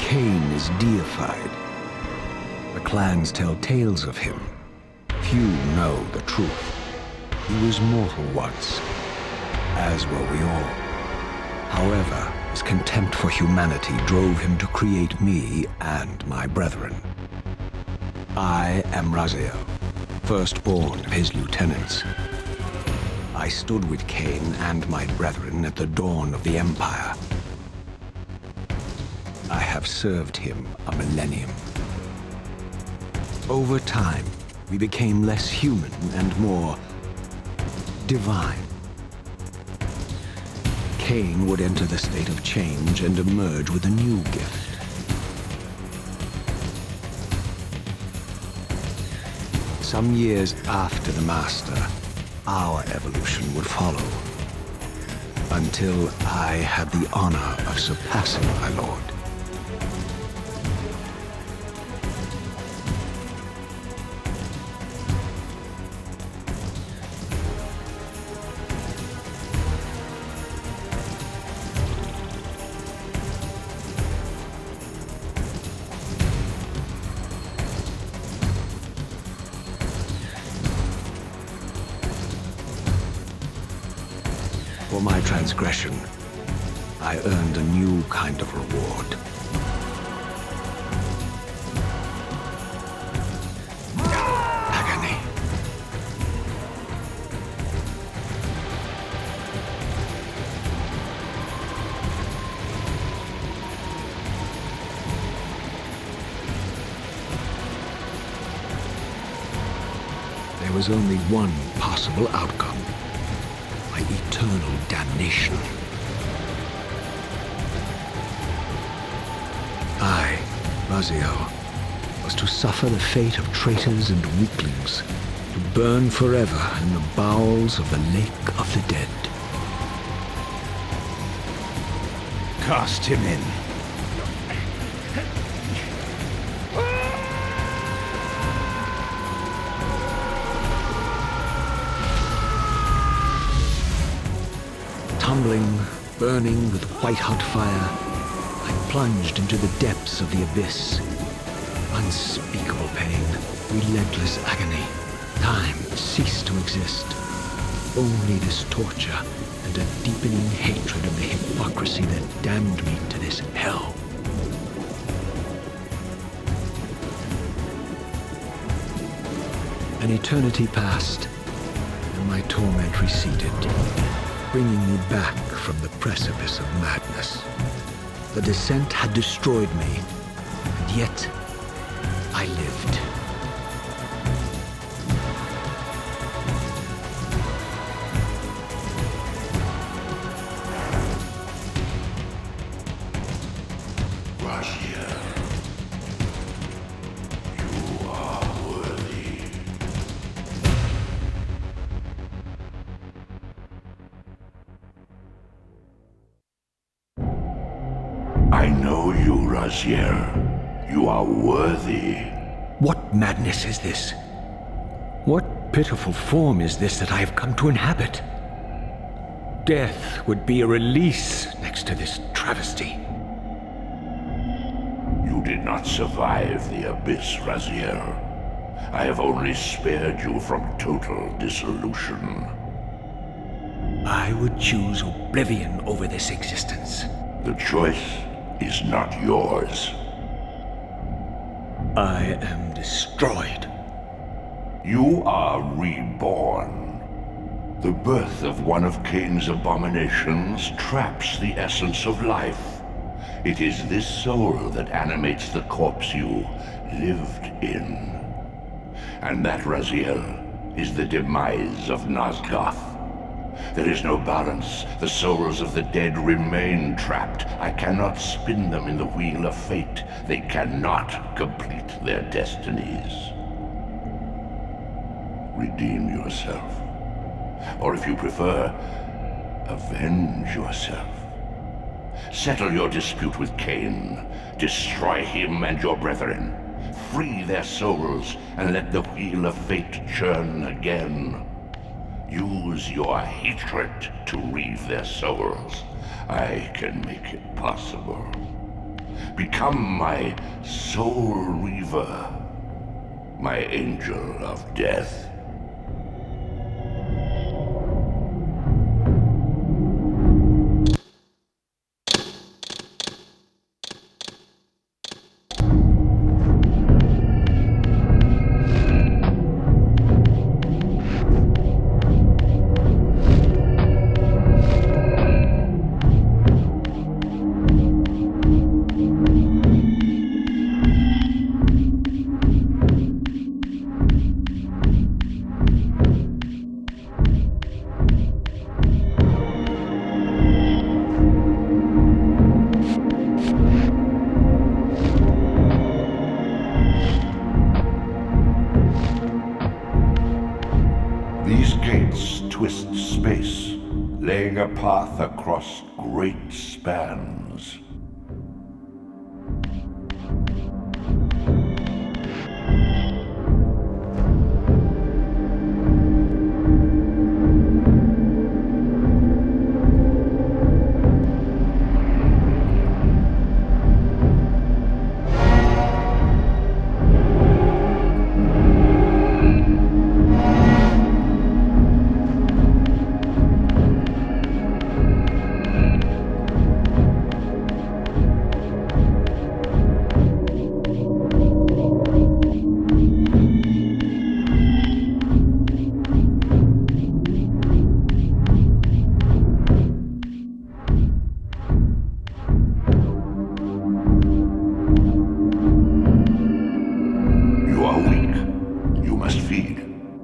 Kain is deified. The clans tell tales of him. Few know the truth. He was mortal once, as were we all. However, his contempt for humanity drove him to create me and my brethren. I am Raziel, firstborn of his lieutenants. I stood with Kain and my brethren at the dawn of the Empire. I have served him a millennium. Over time, we became less human and more divine. Kain would enter the state of change and emerge with a new gift. Some years after the Master, our evolution would follow, until I had the honor of surpassing my lord. For my transgression, I earned a new kind of reward. Agony. There was only one possible outcome. My eternal damnation. I, Raziel, was to suffer the fate of traitors and weaklings, to burn forever in the bowels of the Lake of the Dead. Cast him in. Tumbling, burning with white-hot fire, I plunged into the depths of the abyss. Unspeakable pain, relentless agony. Time ceased to exist. Only this torture and a deepening hatred of the hypocrisy that damned me to this hell. An eternity passed, and my torment receded, bringing me back from the precipice of madness. The descent had destroyed me, and yet I lived. Raziel, you are worthy. I know you, Raziel. You are worthy. What madness is this? What pitiful form is this that I have come to inhabit? Death would be a release next to this travesty. You did not survive the abyss, Raziel. I have only spared you from total dissolution. I would choose oblivion over this existence. The choice is not yours. I am destroyed. You are reborn. The birth of one of Kain's abominations traps the essence of life. It is this soul that animates the corpse you lived in. And that, Raziel, is the demise of Nosgoth. There is no balance. The souls of the dead remain trapped. I cannot spin them in the wheel of fate. They cannot complete their destinies. Redeem yourself. Or if you prefer, avenge yourself. Settle your dispute with Kain. Destroy him and your brethren. Free their souls and let the wheel of fate churn again. Use your hatred to reave their souls. I can make it possible. Become my Soul Reaver, my angel of death. These gates twist space, laying a path across great spans.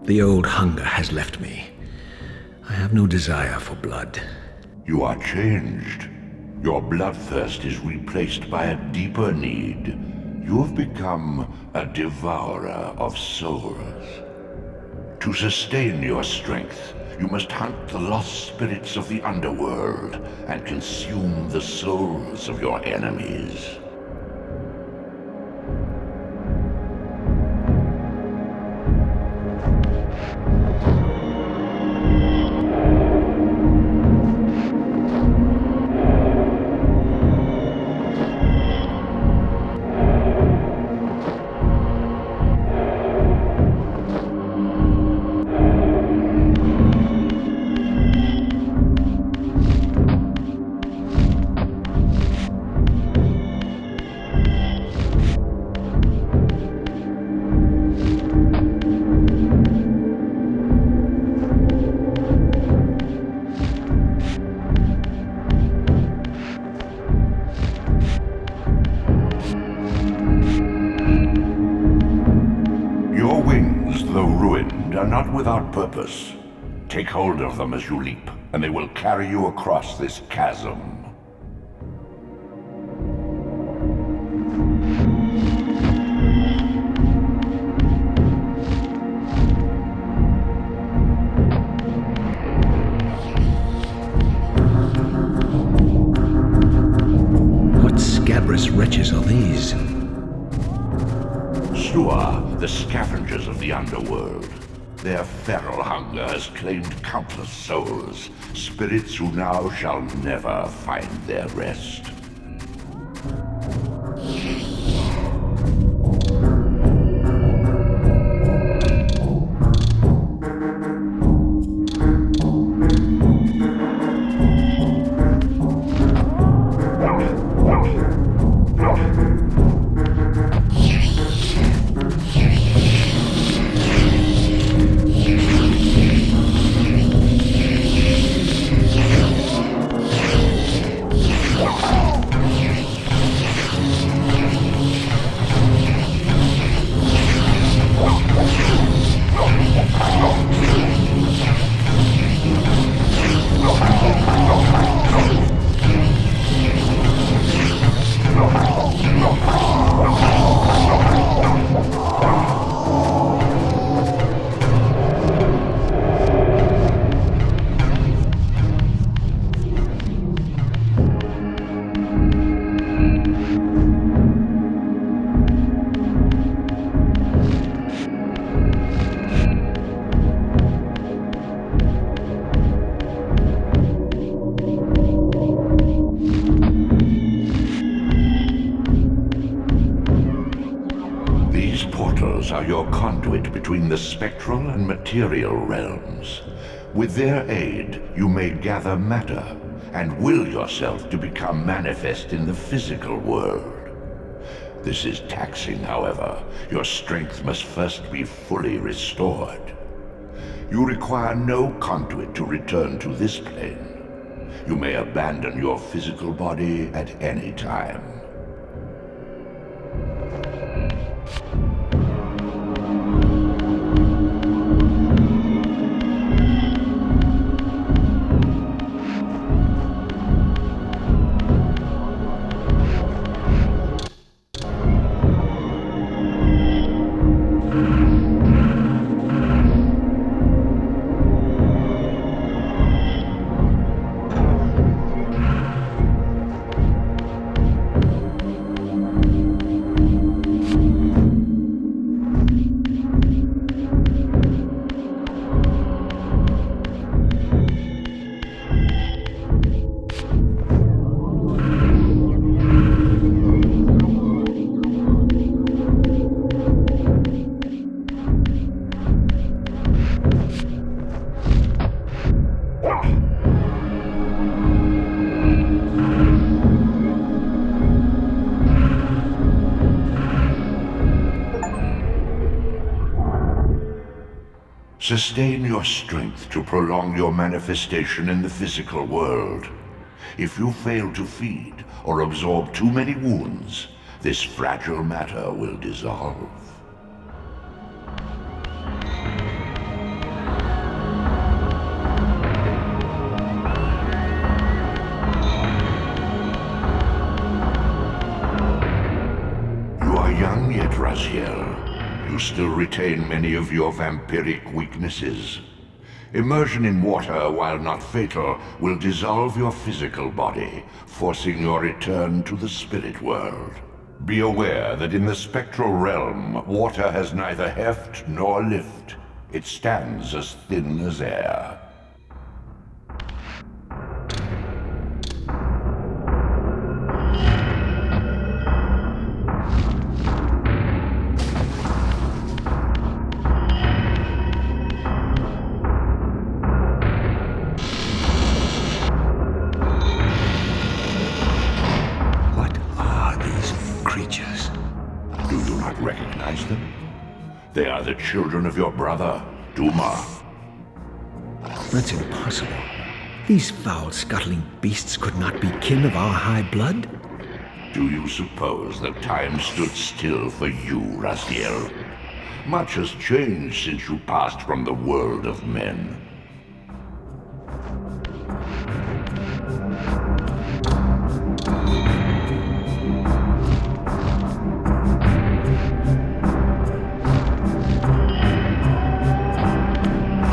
The old hunger has left me. I have no desire for blood. You are changed. Your bloodthirst is replaced by a deeper need. You have become a devourer of souls. To sustain your strength, you must hunt the lost spirits of the underworld and consume the souls of your enemies. Without purpose. Take hold of them as you leap, and they will carry you across this chasm. What scabrous wretches are these? Sua, the scavengers of the underworld. Their feral hunger has claimed countless souls, spirits who now shall never find their rest. walls are your conduit between the spectral and material realms. With their aid, you may gather matter and will yourself to become manifest in the physical world. This is taxing, however. Your strength must first be fully restored. You require no conduit to return to this plane. You may abandon your physical body at any time. Sustain your strength to prolong your manifestation in the physical world. If you fail to feed or absorb too many wounds, this fragile matter will dissolve. You are young yet, Raziel. You still retain many of your vampiric weaknesses. Immersion in water, while not fatal, will dissolve your physical body, forcing your return to the spirit world. Be aware that in the spectral realm, water has neither heft nor lift. It stands as thin as air. They are the children of your brother, Duma. That's impossible. These foul, scuttling beasts could not be kin of our high blood? Do you suppose that time stood still for you, Raziel? Much has changed since you passed from the world of men.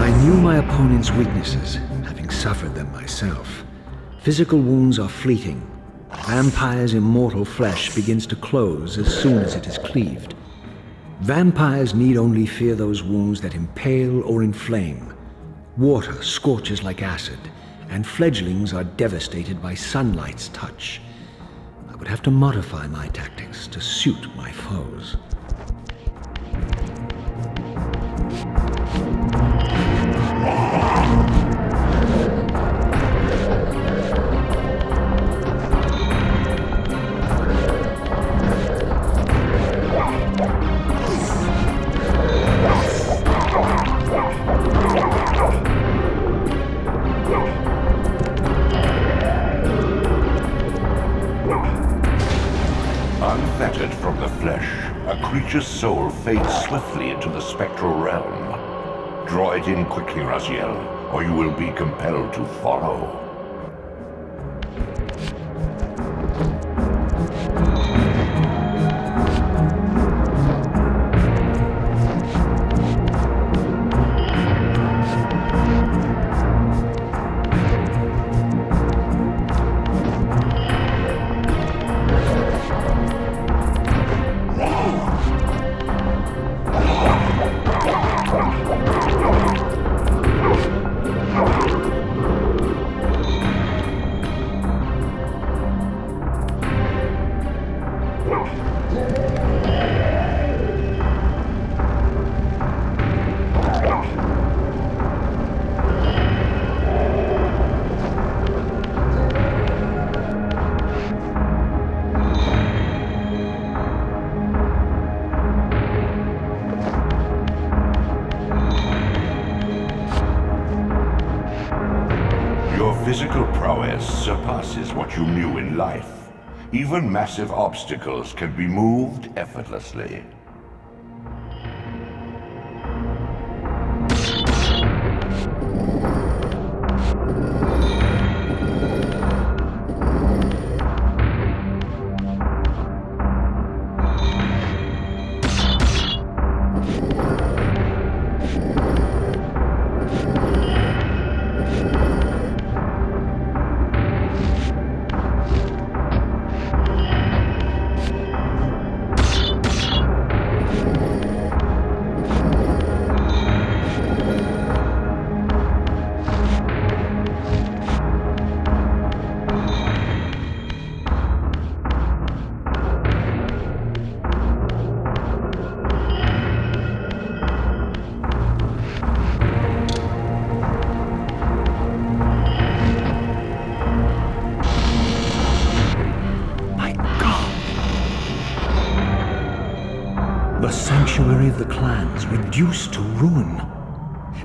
I knew my opponent's weaknesses, having suffered them myself. Physical wounds are fleeting. Vampire's immortal flesh begins to close as soon as it is cleaved. Vampires need only fear those wounds that impale or inflame. Water scorches like acid, and fledglings are devastated by sunlight's touch. I would have to modify my tactics to suit my foes. Unfettered from the flesh, a creature's soul fades swiftly into the spectral realm. Draw it in quickly, Raziel, or you will be compelled to follow. awareness surpasses what you knew in life. Even massive obstacles can be moved effortlessly. The sanctuary of the clans reduced to ruin.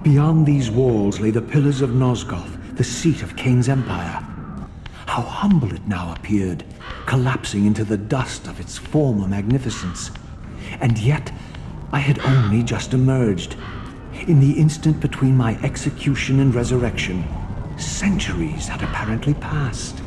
Beyond these walls lay the pillars of Nosgoth, the seat of Kain's empire. How humble it now appeared, collapsing into the dust of its former magnificence. And yet, I had only just emerged. In the instant between my execution and resurrection, centuries had apparently passed.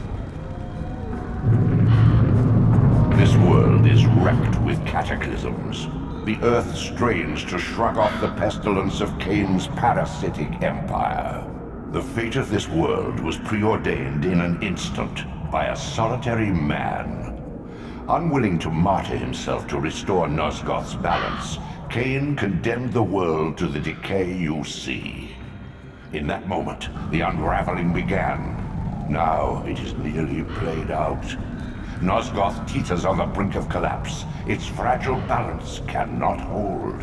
This world is wrecked with cataclysms. The earth strains to shrug off the pestilence of Kain's parasitic empire. The fate of this world was preordained in an instant by a solitary man. Unwilling to martyr himself to restore Nosgoth's balance, Kain condemned the world to the decay you see. In that moment, the unraveling began. Now it is nearly played out. Nosgoth teeters on the brink of collapse. Its fragile balance cannot hold.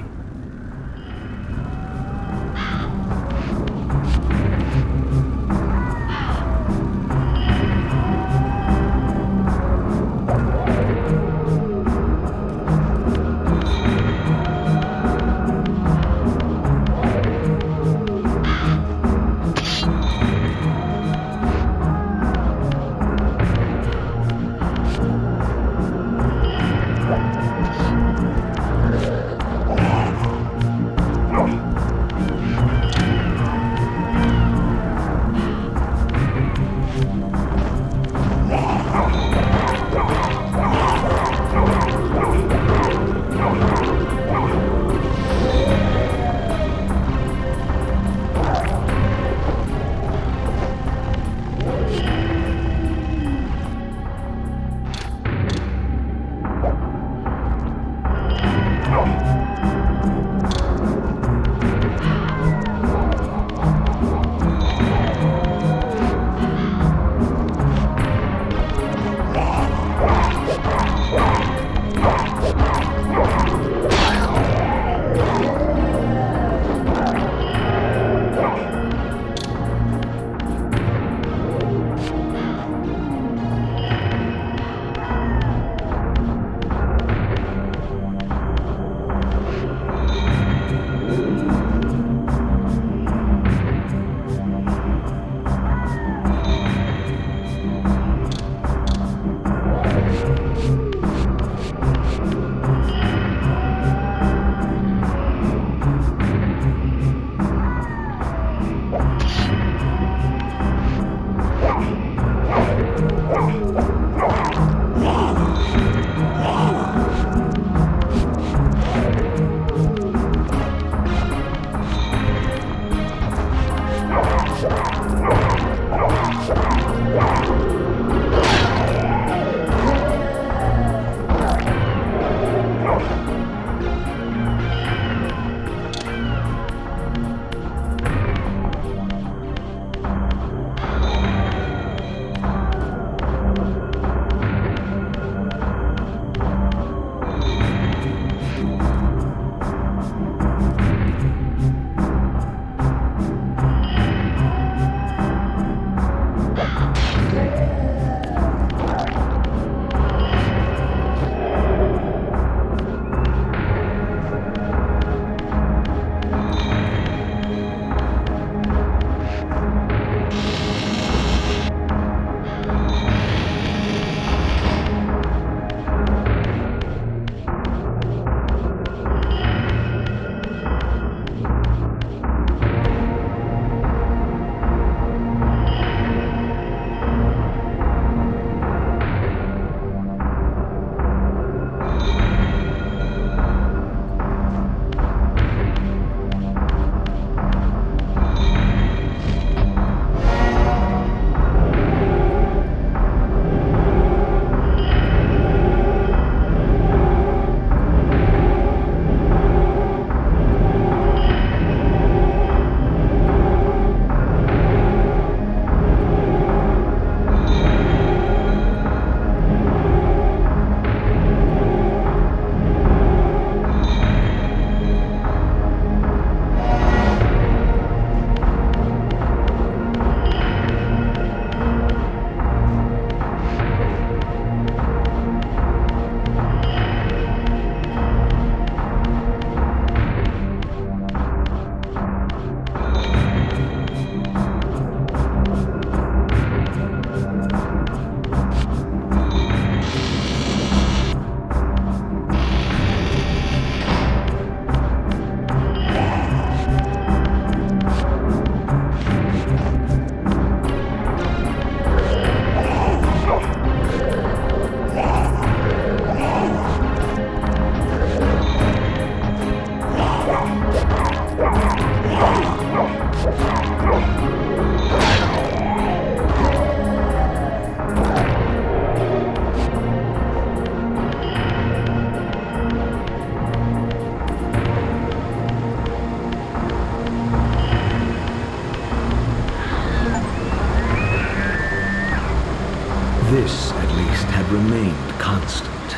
This, at least, had remained constant.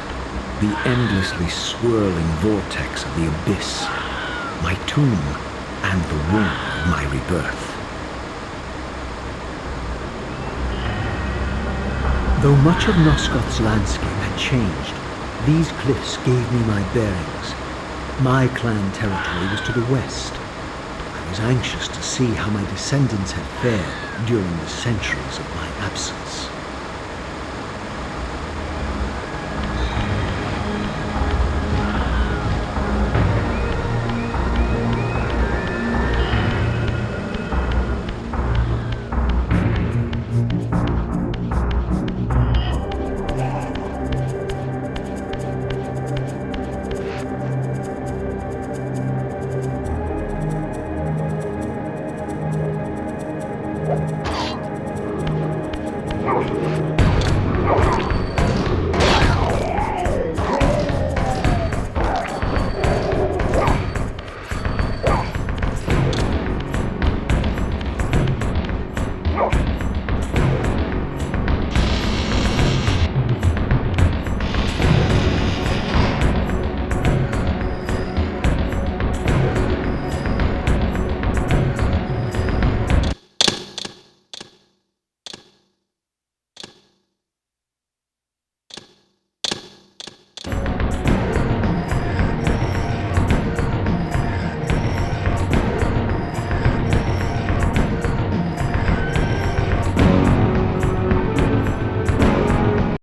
The endlessly swirling vortex of the abyss, my tomb, and the womb of my rebirth. Though much of Nosgoth's landscape had changed, these cliffs gave me my bearings. My clan territory was to the west. I was anxious to see how my descendants had fared during the centuries of my absence.